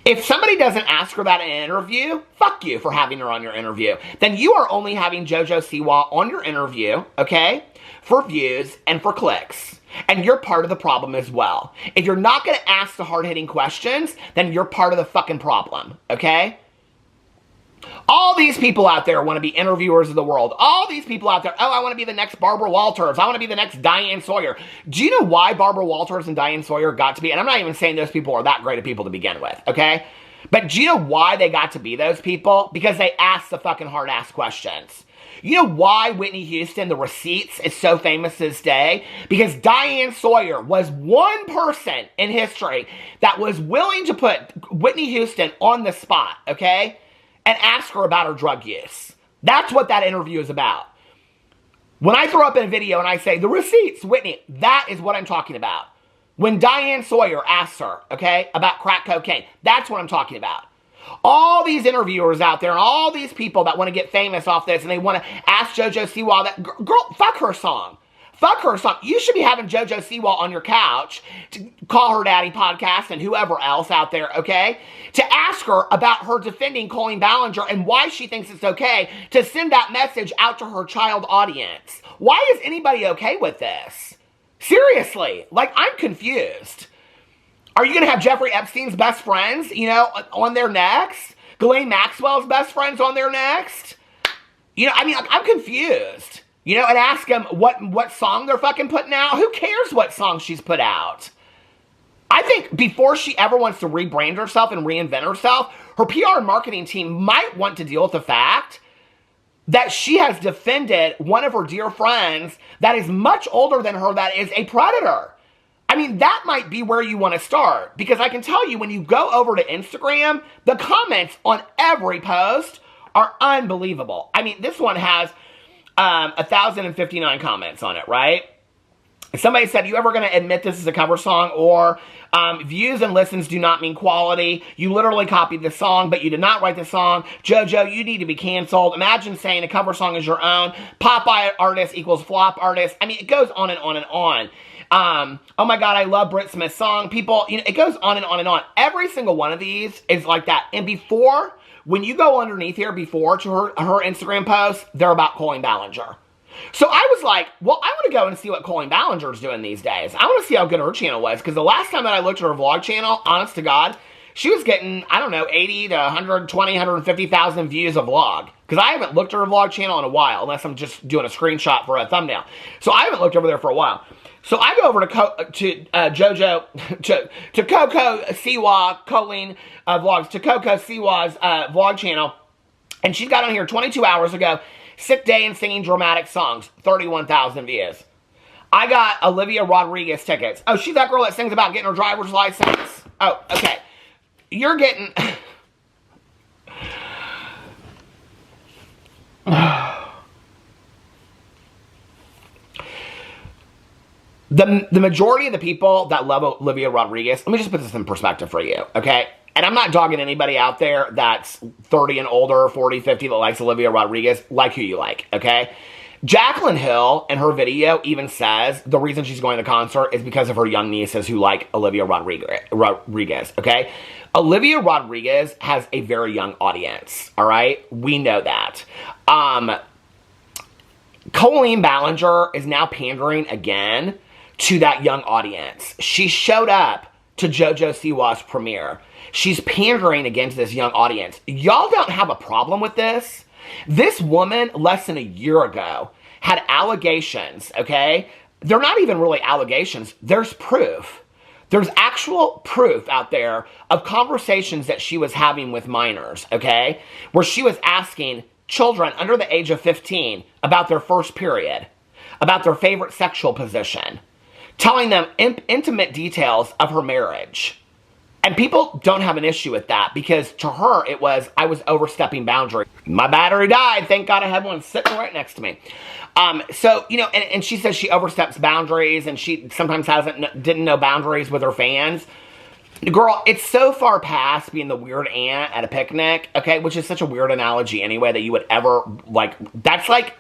If somebody doesn't ask her that in an interview, fuck you for having her on your interview. Then you are only having Jojo Siwa on your interview, okay, for views and for clicks. And you're part of the problem as well. If you're not going to ask the hard-hitting questions, then you're part of the fucking problem, okay? All these people out there want to be interviewers of the world. All these people out there, oh, I want to be the next Barbara Walters. I want to be the next Diane Sawyer. Do you know why Barbara Walters and Diane Sawyer got to be, and I'm not even saying those people are that great of people to begin with, okay? But do you know why they got to be those people? Because they asked the fucking hard-ass questions. You know why Whitney Houston, The Receipts, is so famous this day? Because Diane Sawyer was one person in history that was willing to put Whitney Houston on the spot, okay? And ask her about her drug use. That's what that interview is about. When I throw up in a video and I say, The Receipts, Whitney, that is what I'm talking about. When Diane Sawyer asks her, okay, about crack cocaine, that's what I'm talking about. All these interviewers out there and all these people that want to get famous off this and they want to ask Jojo Siwa that, girl, fuck her song. Fuck her song. You should be having Jojo Siwa on your couch to call her daddy podcast and whoever else out there, okay? To ask her about her defending Colleen Ballinger and why she thinks it's okay to send that message out to her child audience. Why is anybody okay with this? Seriously, like, I'm confused. Are you going to have Jeffrey Epstein's best friends, on there next? Ghislaine Maxwell's best friends on there next? I'm confused. And ask them what song they're fucking putting out. Who cares what song she's put out? I think before she ever wants to rebrand herself and reinvent herself, her PR and marketing team might want to deal with the fact that she has defended one of her dear friends that is much older than her that is a predator. I mean, that might be where you want to start, because I can tell you when you go over to Instagram, the comments on every post are unbelievable. I mean, this one has 1,059 comments on it, right? Somebody said, you ever going to admit this is a cover song? Or views and listens do not mean quality. You literally copied the song, but you did not write the song. Jojo, you need to be canceled. Imagine saying a cover song is your own. Pop artist equals flop artist. I mean, it goes on and on and on. Oh my God, I love Brit Smith's song. People, it goes on and on and on. Every single one of these is like that. And before, when you go underneath here before to her Instagram post, they're about Colleen Ballinger. So I was like, well, I want to go and see what Colleen Ballinger's doing these days. I want to see how good her channel was, because the last time that I looked at her vlog channel, honest to God, she was getting, I don't know, 80 to 120, 150,000 views a vlog. Because I haven't looked at her vlog channel in a while, unless I'm just doing a screenshot for a thumbnail. So I haven't looked over there for a while. So I go over to Coco Siwa, Colleen vlogs, to Coco Siwa's vlog channel. And she's got on here 22 hours ago, Sick Day and Singing Dramatic Songs, 31,000 views. I got Olivia Rodrigo tickets. Oh, she's that girl that sings about getting her driver's license? Oh, okay. You're getting... The majority of the people that love Olivia Rodrigo, let me just put this in perspective for you, okay? And I'm not dogging anybody out there that's 30 and older, 40, 50 that likes Olivia Rodrigo. Like who you like, okay? Jaclyn Hill in her video even says the reason she's going to the concert is because of her young nieces who like Olivia Rodriguez, okay? Olivia Rodrigo has a very young audience, all right? We know that. Colleen Ballinger is now pandering again to that young audience. She showed up to Jojo Siwa's premiere. She's pandering against this young audience. Y'all don't have a problem with this? This woman, less than a year ago, had allegations, okay? They're not even really allegations. There's proof. There's actual proof out there of conversations that she was having with minors, okay? Where she was asking children under the age of 15 about their first period, about their favorite sexual position, telling them intimate details of her marriage. And people don't have an issue with that, because to her it was, I was overstepping boundaries. My battery died. Thank God I had one sitting right next to me. So, and she says she oversteps boundaries, and she sometimes didn't know boundaries with her fans. Girl, it's so far past being the weird aunt at a picnic, okay, which is such a weird analogy anyway that you would ever, that's like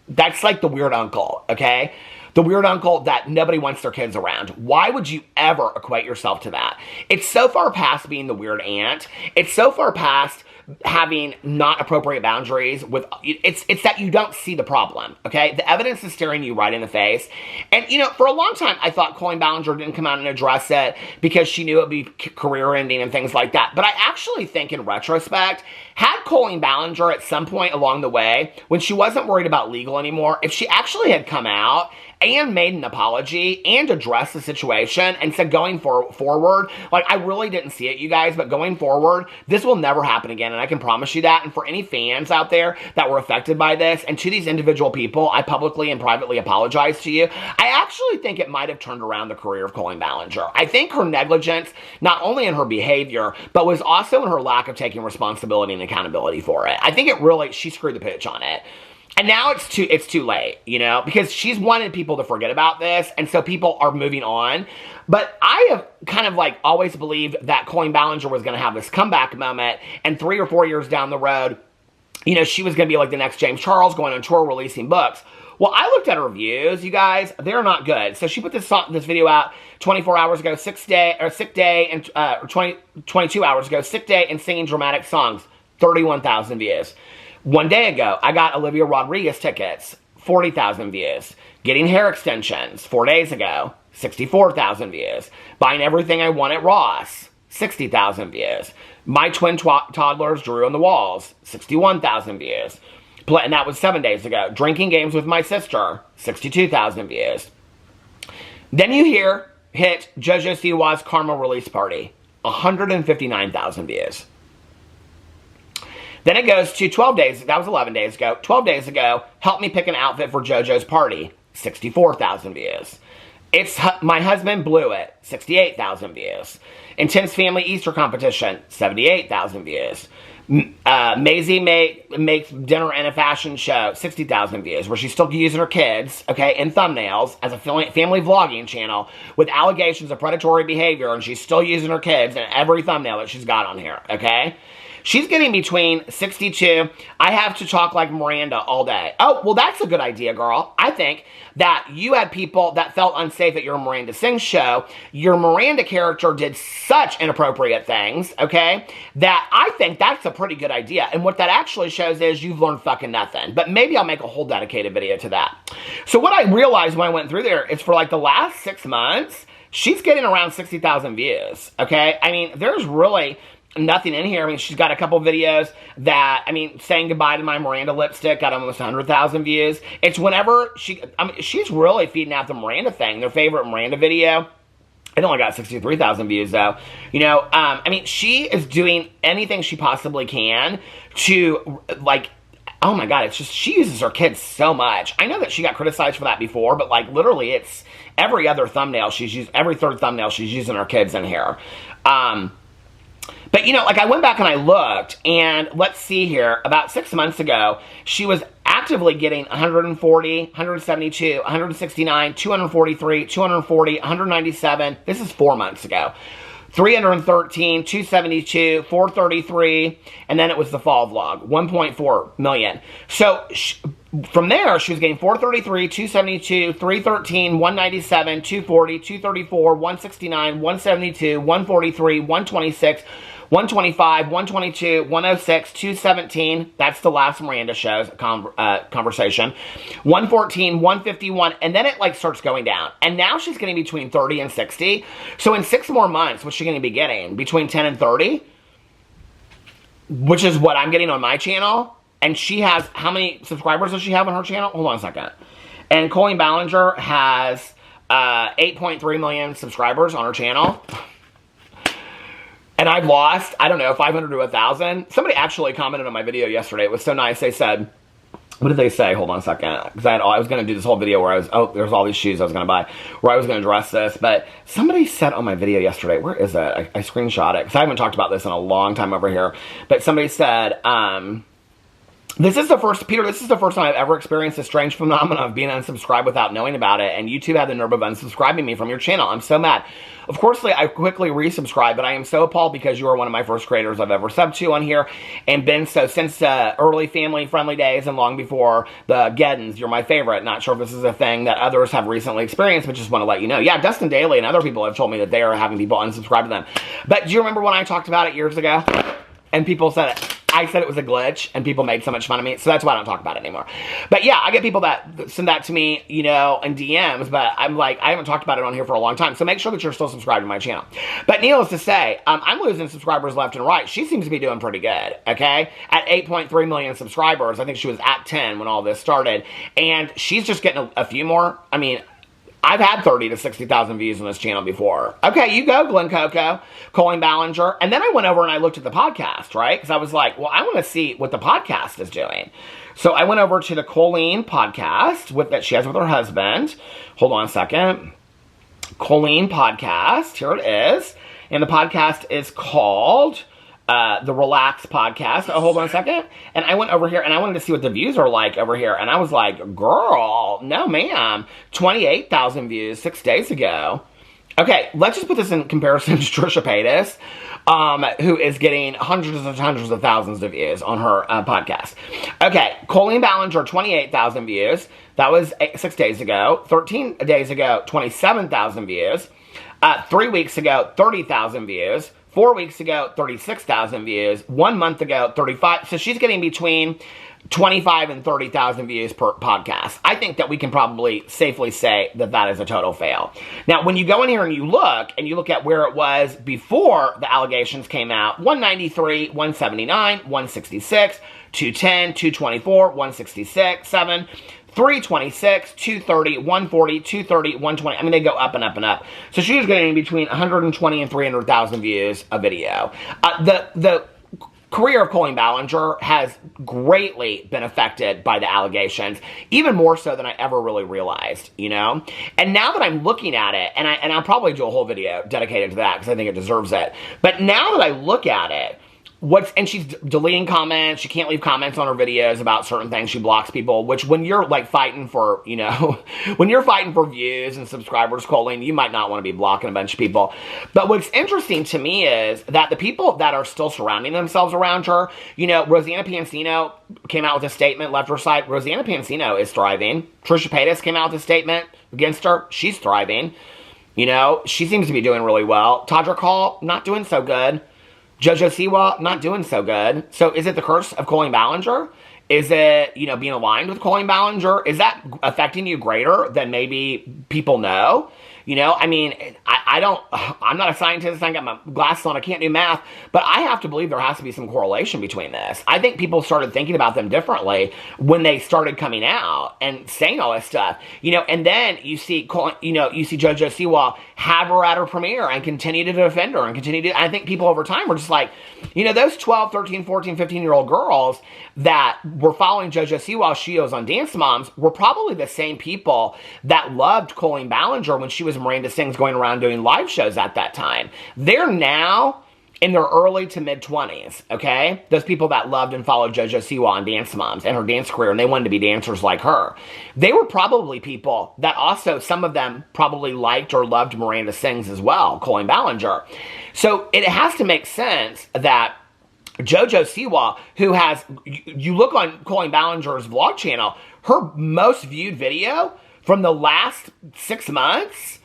the weird uncle, okay? The weird uncle that nobody wants their kids around. Why would you ever equate yourself to that? It's so far past being the weird aunt. It's so far past having not appropriate boundaries with, it's that you don't see the problem, okay? The evidence is staring you right in the face. And, for a long time, I thought Colleen Ballinger didn't come out and address it because she knew it would be career-ending and things like that. But I actually think, in retrospect, had Colleen Ballinger at some point along the way, when she wasn't worried about legal anymore, if she actually had come out and made an apology and addressed the situation and said going forward, I really didn't see it, you guys, but going forward, this will never happen again, and I can promise you that. And for any fans out there that were affected by this, and to these individual people, I publicly and privately apologize to you. I actually think it might have turned around the career of Colleen Ballinger. I think her negligence, not only in her behavior, but was also in her lack of taking responsibility and accountability for it. I think she screwed the pitch on it. And now it's too late, because she's wanted people to forget about this, and so people are moving on. But I have kind of always believed that Colleen Ballinger was going to have this comeback moment, and 3 or 4 years down the road, she was going to be like the next James Charles, going on tour, releasing books. Well, I looked at her reviews, you guys. They're not good. So she put this video out 24 hours ago, Sick Day, and 22 hours ago, Sick Day and Singing Dramatic Songs, 31,000 views. 1 day ago, I got Olivia Rodrigo tickets, 40,000 views. Getting hair extensions, 4 days ago, 64,000 views. Buying everything I want at Ross, 60,000 views. My twin toddlers drew on the walls, 61,000 views. And that was 7 days ago. Drinking games with my sister, 62,000 views. Then you hit Jojo Siwa's Karma release party, 159,000 views. Then it goes to 12 days. That was 11 days ago. 12 days ago, help me pick an outfit for JoJo's party. 64,000 views. It's My Husband Blew It. 68,000 views. Intense Family Easter Competition. 78,000 views. Maisie makes dinner and a fashion show. 60,000 views. Where she's still using her kids, okay, in thumbnails as a family vlogging channel with allegations of predatory behavior, and she's still using her kids in every thumbnail that she's got on here, okay? She's getting between 62. I have to talk like Miranda all day. Oh, well, that's a good idea, girl. I think that you had people that felt unsafe at your Miranda Sings show. Your Miranda character did such inappropriate things, okay, that I think that's a pretty good idea. And what that actually shows is you've learned fucking nothing. But maybe I'll make a whole dedicated video to that. So what I realized when I went through there is for like the last 6 months, she's getting around 60,000 views, okay? I mean, there's really nothing in here. I mean, she's got a couple videos that, I mean, saying goodbye to my Miranda lipstick got almost 100,000 views. It's whenever she's really feeding out the Miranda thing, their favorite Miranda video. It only got 63,000 views, though. You know, I mean, she is doing anything she possibly can to, like, oh my God, it's just, she uses her kids so much. I know that she got criticized for that before, but, like, literally, it's every other thumbnail she's used, every third thumbnail she's using her kids in here. But, you know, like, I went back and I looked, and let's see here, about 6 months ago, she was actively getting 140, 172, 169, 243, 240, 197. This is 4 months ago. 313, 272, 433, and then it was the fall vlog, 1.4 million. So, from there, she was getting 433, 272, 313, 197, 240, 234, 169, 172, 143, 126, 125, 122, 106, 217. That's the last Miranda show's conversation. 114, 151, and then it like starts going down. And now she's getting between 30 and 60. So in 6 more months, what's she going to be getting? Between 10 and 30? Which is what I'm getting on my channel. And she has, how many subscribers does she have on her channel? Hold on a second. And Colleen Ballinger has 8.3 million subscribers on her channel. And I've lost, I don't know, 500 to 1,000. Somebody actually commented on my video yesterday. It was so nice. They said, what did they say? Hold on a second. Because I was going to do this whole video where I was, oh, there's all these shoes I was going to buy, where I was going to dress this. But somebody said on my video yesterday, where is it? I screenshot it. Because I haven't talked about this in a long time over here. But somebody said, this is the first time I've ever experienced a strange phenomenon of being unsubscribed without knowing about it, and YouTube had the nerve of unsubscribing me from your channel. I'm so mad. Of course, I quickly resubscribed, but I am so appalled because you are one of my first creators I've ever subbed to on here, and been so since early family-friendly days and long before the Geddons. You're my favorite. Not sure if this is a thing that others have recently experienced, but just want to let you know. Yeah, Dustin Daly and other people have told me that they are having people unsubscribe to them. But do you remember when I talked about it years ago? And people said it. I said it was a glitch, and people made so much fun of me, so that's why I don't talk about it anymore. But yeah, I get people that send that to me, you know, in DMs, but I'm like, I haven't talked about it on here for a long time, so make sure that you're still subscribed to my channel. But needless to say, I'm losing subscribers left and right. She seems to be doing pretty good, okay? At 8.3 million subscribers, I think she was at 10 when all this started, and she's just getting a few more. I mean, I've had 30 to 60,000 views on this channel before. Okay, you go, Glen Coco, Colleen Ballinger. And then I went over and I looked at the podcast, right? Because I was like, well, I want to see what the podcast is doing. So I went over to the Coleen podcast that she has with her husband. Hold on a second. Coleen podcast. Here it is. And the podcast is called the Relax Podcast. Oh, hold on a second. And I went over here and I wanted to see what the views are like over here. And I was like, girl, no ma'am. 28,000 views 6 days ago. Okay, let's just put this in comparison to Trisha Paytas, who is getting hundreds and hundreds of thousands of views on her podcast. Okay, Colleen Ballinger, 28,000 views. That was 6 days ago. 13 days ago, 27,000 views. 3 weeks ago, 30,000 views. 4 weeks ago, 36,000 views. 1 month ago, 35. So she's getting between 25 and 30,000 views per podcast. I think that we can probably safely say that that is a total fail. Now, when you go in here and you look at where it was before the allegations came out, 193, 179, 166, 210, 224, 166, 7, 326, 230, 140, 230, 120. I mean, they go up and up and up. So she's getting between 120 and 300,000 views a video. The career of Colleen Ballinger has greatly been affected by the allegations, even more so than I ever really realized, you know? And now that I'm looking at it, and I'll probably do a whole video dedicated to that because I think it deserves it. But now that I look at it, and she's deleting comments, she can't leave comments on her videos about certain things, she blocks people, which when you're like fighting for, you know, when you're fighting for views and subscribers, Coleen, you might not want to be blocking a bunch of people. But what's interesting to me is that the people that are still surrounding themselves around her, you know, Rosanna Pansino came out with a statement, left her side. Rosanna Pansino is thriving. Trisha Paytas came out with a statement against her. She's thriving. You know, she seems to be doing really well. Todrick Hall, not doing so good. Jojo Siwa, not doing so good. So is it the curse of Colleen Ballinger? Is it, you know, being aligned with Colleen Ballinger? Is that affecting you greater than maybe people know? You know, I mean, I'm not a scientist, I got my glasses on, I can't do math, but I have to believe there has to be some correlation between this. I think people started thinking about them differently when they started coming out and saying all this stuff, you know, and then you see Jojo Siwa have her at her premiere and continue to defend her and continue to, I think people over time were just like, you know, those 12, 13, 14, 15-year-old girls that were following Jojo Siwa while she was on Dance Moms were probably the same people that loved Colleen Ballinger when she was Miranda Sings going around doing live shows at that time. They're now in their early to mid-20s, okay? Those people that loved and followed Jojo Siwa on Dance Moms and her dance career, and they wanted to be dancers like her. They were probably people that also, some of them probably liked or loved Miranda Sings as well, Colleen Ballinger. So it has to make sense that Jojo Siwa, who has, you look on Colleen Ballinger's vlog channel, her most viewed video from the last 6 months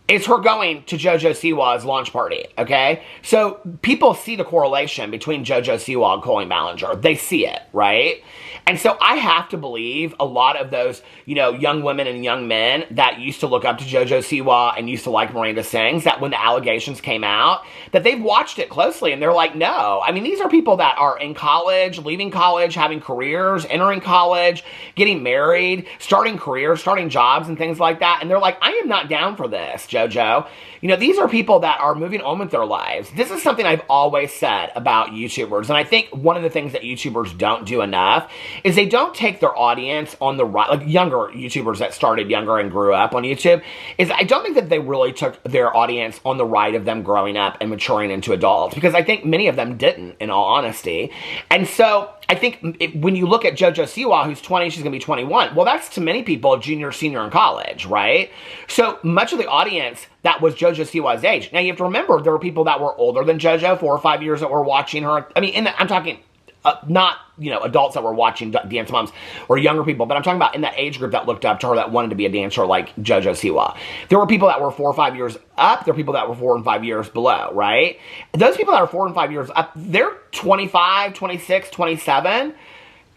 is her going to Jojo Siwa's launch party, okay? So people see the correlation between Jojo Siwa and Colleen Ballinger. They see it, right? And so I have to believe a lot of those, you know, young women and young men that used to look up to Jojo Siwa and used to like Miranda Sings, that when the allegations came out, that they've watched it closely and they're like, no. I mean, these are people that are in college, leaving college, having careers, entering college, getting married, starting careers, starting jobs and things like that. And they're like, I am not down for this, Jojo. You know, these are people that are moving on with their lives. This is something I've always said about YouTubers. And I think one of the things that YouTubers don't do enough is they don't take their audience on the right, like younger YouTubers that started younger and grew up on YouTube, is I don't think that they really took their audience on the right of them growing up and maturing into adults, because I think many of them didn't, in all honesty. And so I think when you look at Jojo Siwa, who's 20, she's going to be 21. Well, that's to many people junior, senior in college, right? So much of the audience that was Jojo Siwa's age. Now, you have to remember, there were people that were older than Jojo, 4 or 5 years, that were watching her. I mean, I'm talking not, you know, adults that were watching Dance Moms or younger people, but I'm talking about in that age group that looked up to her, that wanted to be a dancer like Jojo Siwa. There were people that were 4 or 5 years up. There were people that were 4 and 5 years below, right? Those people that are 4 and 5 years up, they're 25, 26, 27.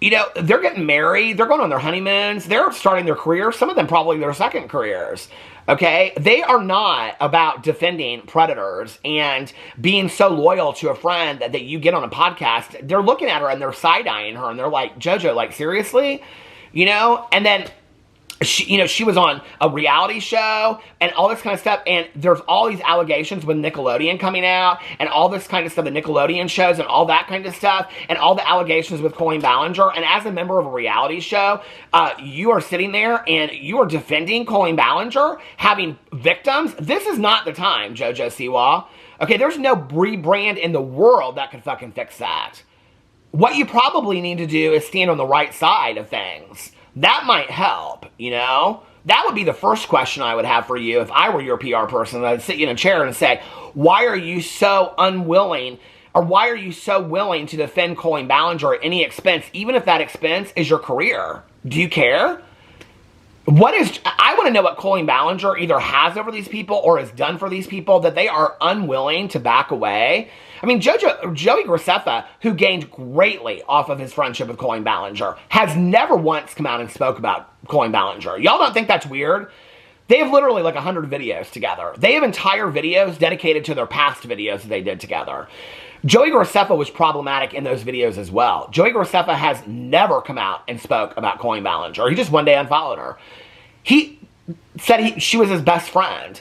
You know, they're getting married. They're going on their honeymoons. They're starting their careers. Some of them probably their second careers. Okay? They are not about defending predators and being so loyal to a friend that you get on a podcast. They're looking at her and they're side-eyeing her and they're like, Jojo, like, seriously? You know? And then she was on a reality show and all this kind of stuff, and there's all these allegations with Nickelodeon coming out and all this kind of stuff, the Nickelodeon shows and all that kind of stuff, and all the allegations with Colleen Ballinger. And as a member of a reality show, you are sitting there and you are defending Colleen Ballinger having victims. This is not the time, Jojo Siwa. Okay, there's no rebrand in the world that could fucking fix that. What you probably need to do is stand on the right side of things. That might help, you know? That would be the first question I would have for you if I were your PR person. I'd sit you in a chair and say, why are you so unwilling, or why are you so willing to defend Colleen Ballinger at any expense, even if that expense is your career? Do you care? I want to know what Colleen Ballinger either has over these people or has done for these people that they are unwilling to back away. I mean, Joey Graceffa, who gained greatly off of his friendship with Colleen Ballinger, has never once come out and spoke about Colleen Ballinger. Y'all don't think that's weird? They have literally like 100 videos together. They have entire videos dedicated to their past videos that they did together. Joey Graceffa was problematic in those videos as well. Joey Graceffa has never come out and spoke about Colleen Ballinger. He just one day unfollowed her. He said she was his best friend.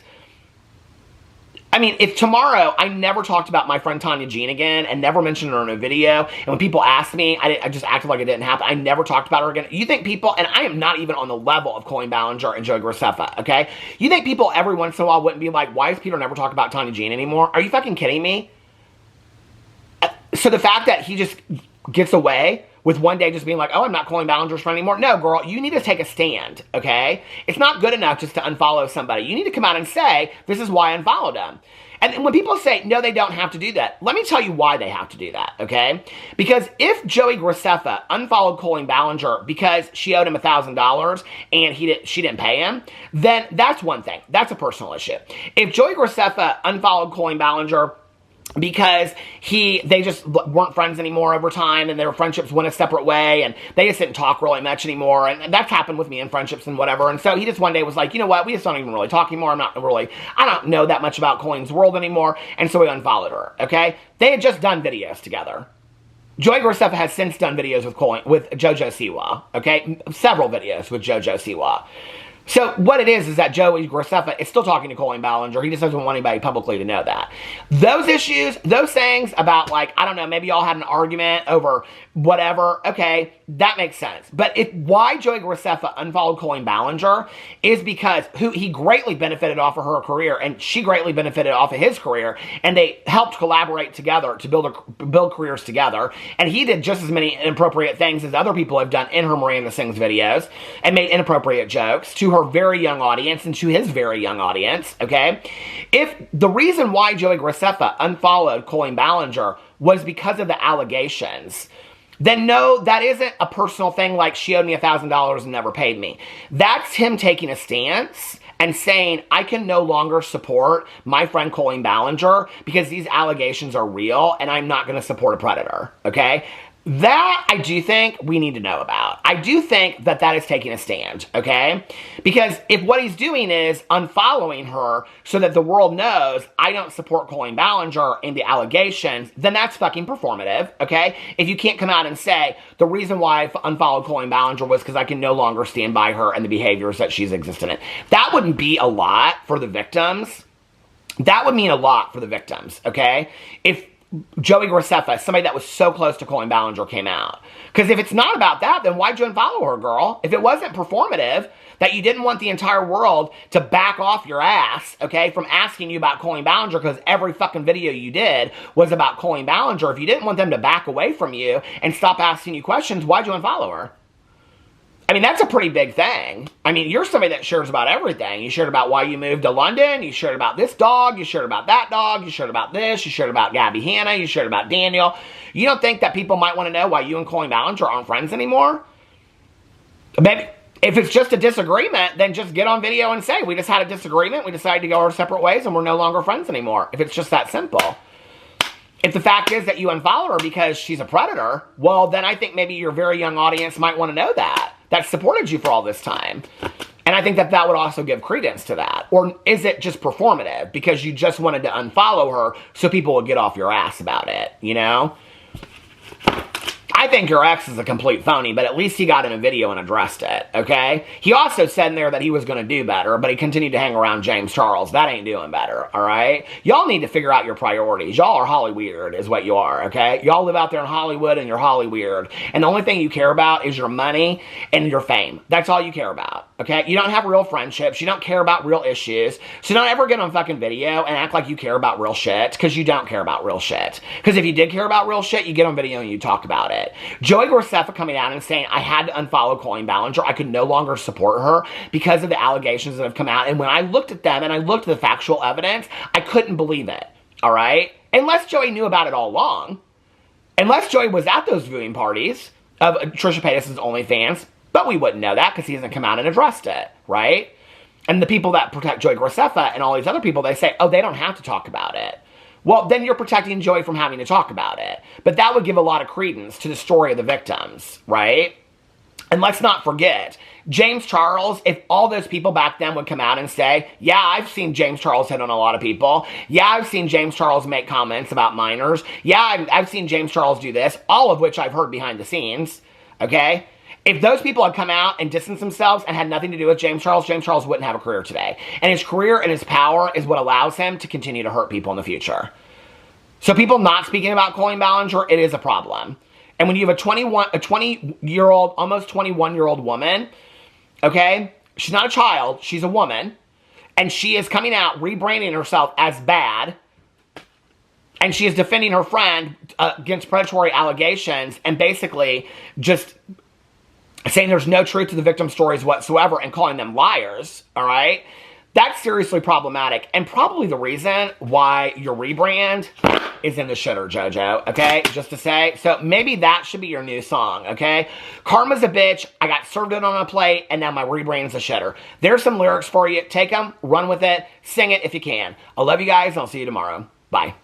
I mean, if tomorrow I never talked about my friend Tanya Jean again and never mentioned her in a video, and when people asked me, I just acted like it didn't happen. I never talked about her again. You think people, and I am not even on the level of Colleen Ballinger and Joey Graceffa, okay? You think people every once in a while wouldn't be like, why does Peter never talk about Tanya Jean anymore? Are you fucking kidding me? So the fact that he just gets away with one day just being like, oh, I'm not Colleen Ballinger's friend anymore. No, girl, you need to take a stand, okay? It's not good enough just to unfollow somebody. You need to come out and say, this is why I unfollowed them. And when people say, no, they don't have to do that, let me tell you why they have to do that, okay? Because if Joey Graceffa unfollowed Colleen Ballinger because she owed him $1,000 and she didn't pay him, then that's one thing. That's a personal issue. If Joey Graceffa unfollowed Colleen Ballinger because they just weren't friends anymore over time and their friendships went a separate way and they just didn't talk really much anymore, and that's happened with me in friendships and whatever, and so he just one day was like, you know what, we just don't even really talk anymore, I don't know that much about Colleen's world anymore, and so he unfollowed her, okay? They had just done videos together. Joey Graceffa has since done videos with Jojo Siwa, okay? Several videos with Jojo Siwa. So what it is that Joey Graceffa is still talking to Colleen Ballinger. He just doesn't want anybody publicly to know that. Those issues, those things about, like, I don't know, maybe y'all had an argument over whatever, okay, that makes sense. But why Joey Graceffa unfollowed Colleen Ballinger is because he greatly benefited off of her career, and she greatly benefited off of his career, and they helped collaborate together to build careers together. And he did just as many inappropriate things as other people have done in her Miranda Sings videos and made inappropriate jokes to her very young audience and to his very young audience, okay? If the reason why Joey Graceffa unfollowed Colleen Ballinger was because of the allegations, then no, that isn't a personal thing like she owed me $1,000 and never paid me. That's him taking a stance and saying, I can no longer support my friend Colleen Ballinger because these allegations are real and I'm not going to support a predator, okay? That, I do think we need to know about. I do think that is taking a stand, okay? Because if what he's doing is unfollowing her so that the world knows I don't support Colleen Ballinger and the allegations, then that's fucking performative, okay? If you can't come out and say, the reason why I unfollowed Colleen Ballinger was because I can no longer stand by her and the behaviors that she's existed in. That wouldn't be a lot for the victims. That would mean a lot for the victims, okay? If Joey Graceffa, somebody that was so close to Colleen Ballinger, came out. Because if it's not about that, then why'd you unfollow her, girl? If it wasn't performative, that you didn't want the entire world to back off your ass, okay, from asking you about Colleen Ballinger because every fucking video you did was about Colleen Ballinger, if you didn't want them to back away from you and stop asking you questions, why'd you unfollow her? I mean, that's a pretty big thing. I mean, you're somebody that shares about everything. You shared about why you moved to London. You shared about this dog. You shared about that dog. You shared about this. You shared about Gabby Hanna. You shared about Daniel. You don't think that people might want to know why you and Colleen Ballinger aren't friends anymore? Maybe if it's just a disagreement, then just get on video and say, we just had a disagreement. We decided to go our separate ways and we're no longer friends anymore. If it's just that simple. If the fact is that you unfollow her because she's a predator, well, then I think maybe your very young audience might want to know that supported you for all this time. And I think that would also give credence to that. Or is it just performative because you just wanted to unfollow her so people would get off your ass about it, you know? I think your ex is a complete phony, but at least he got in a video and addressed it, okay? He also said in there that he was going to do better, but he continued to hang around James Charles. That ain't doing better, all right? Y'all need to figure out your priorities. Y'all are Holly weird is what you are, okay? Y'all live out there in Hollywood and you're Holly weird. And the only thing you care about is your money and your fame. That's all you care about, okay? You don't have real friendships. You don't care about real issues. So don't ever get on fucking video and act like you care about real shit, because you don't care about real shit. Because if you did care about real shit, you get on video and you talk about it. Joey Graceffa coming out and saying, I had to unfollow Colleen Ballinger. I could no longer support her because of the allegations that have come out. And when I looked at them and I looked at the factual evidence, I couldn't believe it. All right? Unless Joey knew about it all along. Unless Joey was at those viewing parties of Trisha Paytas's OnlyFans. But we wouldn't know that because he hasn't come out and addressed it. Right? And the people that protect Joey Graceffa and all these other people, they say, oh, they don't have to talk about it. Well, then you're protecting Joey from having to talk about it. But that would give a lot of credence to the story of the victims, right? And let's not forget, James Charles, if all those people back then would come out and say, yeah, I've seen James Charles hit on a lot of people. Yeah, I've seen James Charles make comments about minors. Yeah, I've seen James Charles do this, all of which I've heard behind the scenes, okay? If those people had come out and distanced themselves and had nothing to do with James Charles wouldn't have a career today. And his career and his power is what allows him to continue to hurt people in the future. So people not speaking about Colleen Ballinger, it is a problem. And when you have a 20-year-old, almost 21-year-old woman, okay, she's not a child, she's a woman, and she is coming out rebranding herself as bad, and she is defending her friend against predatory allegations, and basically just saying there's no truth to the victim stories whatsoever and calling them liars, all right? That's seriously problematic, and probably the reason why your rebrand is in the shitter, JoJo, okay? Just to say. So maybe that should be your new song, okay? Karma's a bitch, I got served it on a plate, and now my rebrand's a shitter. There's some lyrics for you. Take them, run with it, sing it if you can. I love you guys, and I'll see you tomorrow. Bye.